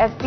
FP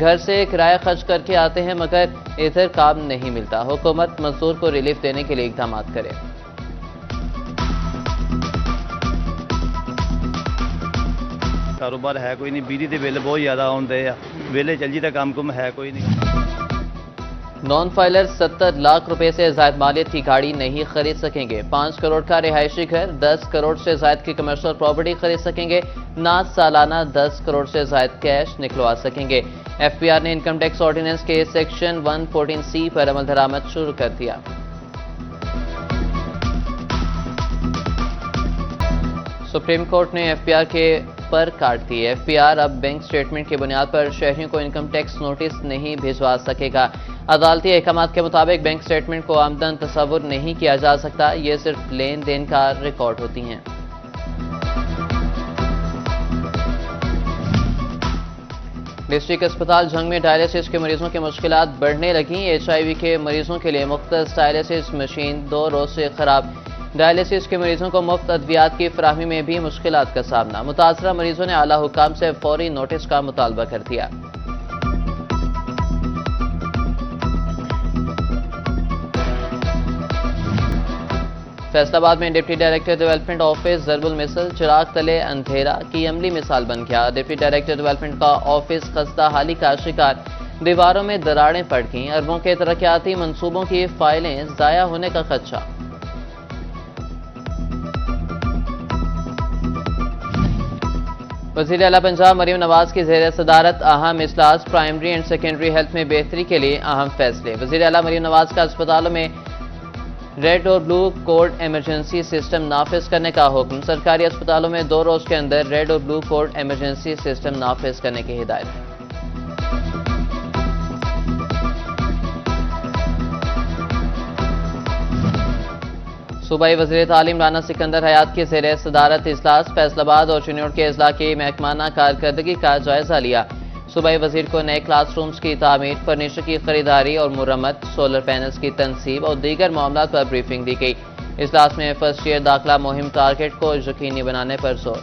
گھر سے کرایہ خرچ کر کے آتے ہیں مگر ادھر کام نہیں ملتا. حکومت مزدور کو ریلیف دینے کے لیے اقدامات کرے. کاروبار ہے کوئی نہیں, بجلی کے بل بہت زیادہ آتے ہیں, ویلے چل جیتا کام کم ہے کوئی نہیں. نان فائلر 70 لاکھ روپے سے زائد مالیت کی گاڑی نہیں خرید سکیں گے. 5 کروڑ کا رہائشی گھر, 10 کروڑ سے زائد کی کمرشل پراپرٹی خرید سکیں گے. نہ سالانہ 10 کروڑ سے زائد کیش نکلوا سکیں گے. ایف پی آر نے انکم ٹیکس آرڈیننس کے سیکشن 114C پر عمل درآمد شروع کر دیا. سپریم کورٹ نے ایف پی آر کے پر کاٹ دی. ایف پی آر اب بینک سٹیٹمنٹ کی بنیاد پر شہریوں کو انکم ٹیکس نوٹس نہیں بھجوا سکے گا. عدالتی احکامات کے مطابق بینک سٹیٹمنٹ کو آمدن تصور نہیں کیا جا سکتا, یہ صرف لین دین کا ریکارڈ ہوتی ہیں. ڈسٹرکٹ اسپتال جھنگ میں ڈائلیسس کے مریضوں کی مشکلات بڑھنے لگیں. ایچ آئی وی کے مریضوں کے لیے مختص ڈائلیسس مشین 2 روز سے خراب. ڈائلیسس کے مریضوں کو مفت ادویات کی فراہمی میں بھی مشکلات کا سامنا. متاثرہ مریضوں نے اعلیٰ حکام سے فوری نوٹس کا مطالبہ کر دیا. فیصل آباد میں ڈپٹی ڈائریکٹر ڈیولپمنٹ آفس ضرب المثل چراغ تلے اندھیرا کی عملی مثال بن گیا. ڈپٹی ڈائریکٹر ڈیولپمنٹ کا آفس خستہ حالی کا شکار. دیواروں میں دراڑیں پڑ گئیں. اربوں کے ترقیاتی منصوبوں کی فائلیں ضائع ہونے کا خدشہ. وزیر اعلیٰ پنجاب مریم نواز کی زیر صدارت اہم اجلاس. پرائمری اینڈ سیکنڈری ہیلتھ میں بہتری کے لیے اہم فیصلے. وزیر اعلیٰ مریم نواز کا اسپتالوں میں ریڈ اور بلو کوڈ ایمرجنسی سسٹم نافذ کرنے کا حکم. سرکاری اسپتالوں میں 2 روز کے اندر ریڈ اور بلو کوڈ ایمرجنسی سسٹم نافذ کرنے کی ہدایت. صوبائی وزیر تعلیم رانا سکندر حیات کی زیر صدارت اجلاس. فیصل آباد اور چنور کے اضلاع کی محکمانہ کارکردگی کا جائزہ لیا. صوبائی وزیر کو نئے کلاس رومز کی تعمیر, فرنیچر کی خریداری اور مرمت, سولر پینلز کی تنصیب اور دیگر معاملات پر بریفنگ دی گئی. اجلاس میں فرسٹ ایئر داخلہ مہم ٹارگٹ کو یقینی بنانے پر زور.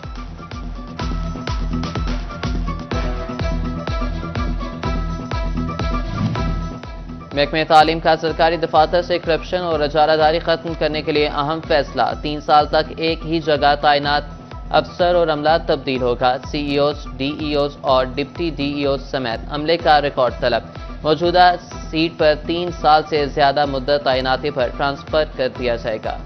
محکمہ تعلیم کا سرکاری دفاتر سے کرپشن اور اجارہ داری ختم کرنے کے لیے اہم فیصلہ. 3 سال تک ایک ہی جگہ تعینات افسر اور عملہ تبدیل ہوگا. C E Os, D E Os اور ڈپٹی ڈی ای اوز سمیت عملے کا ریکارڈ طلب. موجودہ سیٹ پر 3 سال سے زیادہ مدت تعیناتی پر ٹرانسفر کر دیا جائے گا.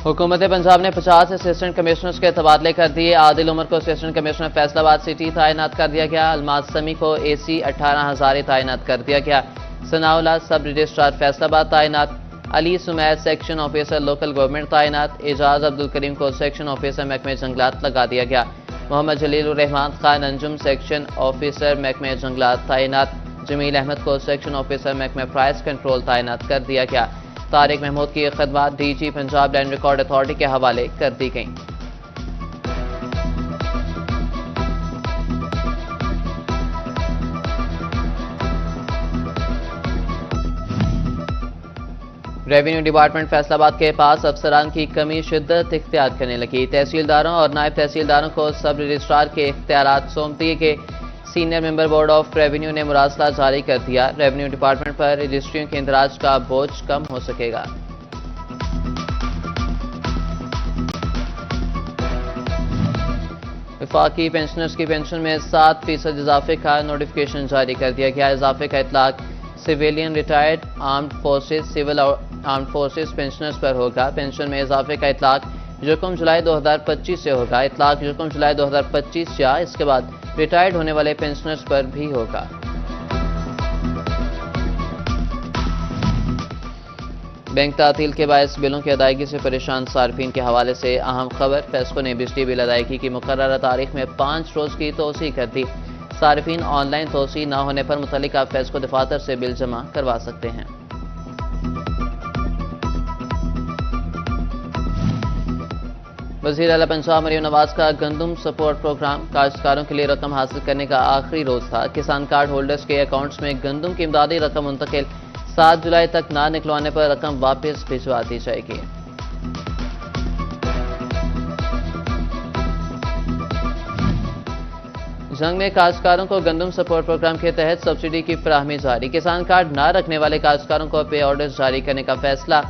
حکومت پنجاب نے 50 اسسٹنٹ کمشنرز کے تبادلے کر دیے. عادل عمر کو اسسٹنٹ کمشنر فیصل آباد سٹی تعینات کر دیا گیا. الماس سمی کو اے سی 18,000 تعینات کر دیا گیا. ثناء اللہ سب رجسٹرار فیصل آباد تعینات. Ali Samir section officer local government تعینات. اعجاز عبدالکریم کو سیکشن آفیسر محکمہ جنگلات لگا دیا گیا. محمد جلیل الرحمان خان انجم سیکشن آفیسر محکمہ جنگلات تعینات. جمیل احمد کو سیکشن آفیسر محکمہ پرائس کنٹرول تعینات کر دیا گیا. طارق محمود کی خدمات D G Punjab land record authority کے حوالے کر دی گئیں. ریونیو ڈپارٹمنٹ فیصل آباد کے پاس افسران کی کمی شدت اختیار کرنے لگی. تحصیلداروں اور نائب تحصیلداروں کو سب رجسٹرار کے اختیارات سونپ دیے گئے. Senior member board of revenue نے مراسلہ جاری کر دیا. ریونیو ڈپارٹمنٹ پر رجسٹریوں کے اندراج کا بوجھ کم ہو سکے گا. وفاقی پینشنرز کی پینشن میں 7% اضافے کا نوٹیفکیشن جاری کر دیا گیا. اضافے کا اطلاق civilian retired armed forces civil armed forces pensioners پر ہوگا. پینشن میں اضافے کا اطلاق 1 جولائی 2025 سے ہوگا. اطلاق 1 جولائی 2025 یا اس کے بعد ریٹائرڈ ہونے والے پینشنرز پر بھی ہوگا. بینک تعطیل کے باعث بلوں کی ادائیگی سے پریشان صارفین کے حوالے سے اہم خبر. فیسکو نے بجلی بل ادائیگی کی مقررہ تاریخ میں 5 روز کی توسیع کر دی. صارفین آن لائن توسیع نہ ہونے پر متعلقہ فیسکو دفاتر سے بل جمع کروا سکتے ہیں. وزیر اعلیٰ پنجاب مریم نواز کا گندم سپورٹ پروگرام. کاشتکاروں کے لیے رقم حاصل کرنے کا آخری روز تھا. کسان کارڈ ہولڈرز کے اکاؤنٹس میں گندم کی امدادی رقم منتقل. 7 جولائی تک نہ نکلوانے پر رقم واپس بھجوا دی جائے گی. زنگ میں کاشتکاروں کو گندم سپورٹ پروگرام کے تحت سبسڈی کی فراہمی جاری، کسان کارڈ نہ رکھنے والے کاشتکاروں کو پے آرڈرز جاری کرنے کا فیصلہ،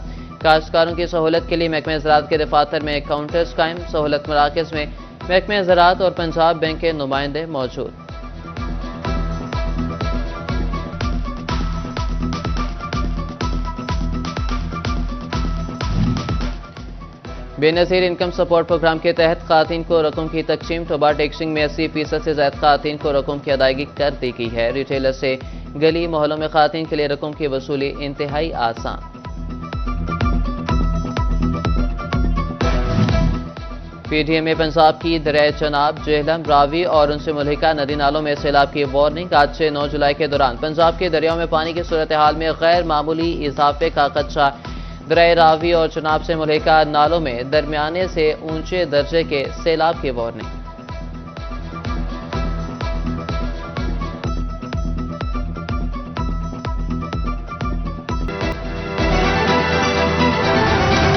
کاشتکاروں کی سہولت کے لیے محکمہ زراعت کے دفاتر میں کاؤنٹرز قائم، سہولت مراکز میں محکمہ زراعت اور پنجاب بینک کے نمائندے موجود۔ بے نظیر انکم سپورٹ پروگرام کے تحت خواتین کو رقم کی تقسیم، ٹوبا ٹیکسنگ میں 80% سے زائد خواتین کو رقم کی ادائیگی کر دی گئی ہے، ریٹیلر سے گلی محلوں میں خواتین کے لیے رقم کی وصولی انتہائی آسان۔ پی ڈی ایم میں پنجاب کی دریائے چناب، جہلم، راوی اور ان سے ملحقہ ندی نالوں میں سیلاب کی وارننگ، آج سے 9 جولائی کے دوران پنجاب کے دریاؤں میں پانی کی صورتحال میں غیر معمولی اضافے کا خدشہ، دریائے راوی اور چناب سے ملحقہ نالوں میں درمیانے سے اونچے درجے کے سیلاب کی وارننگ۔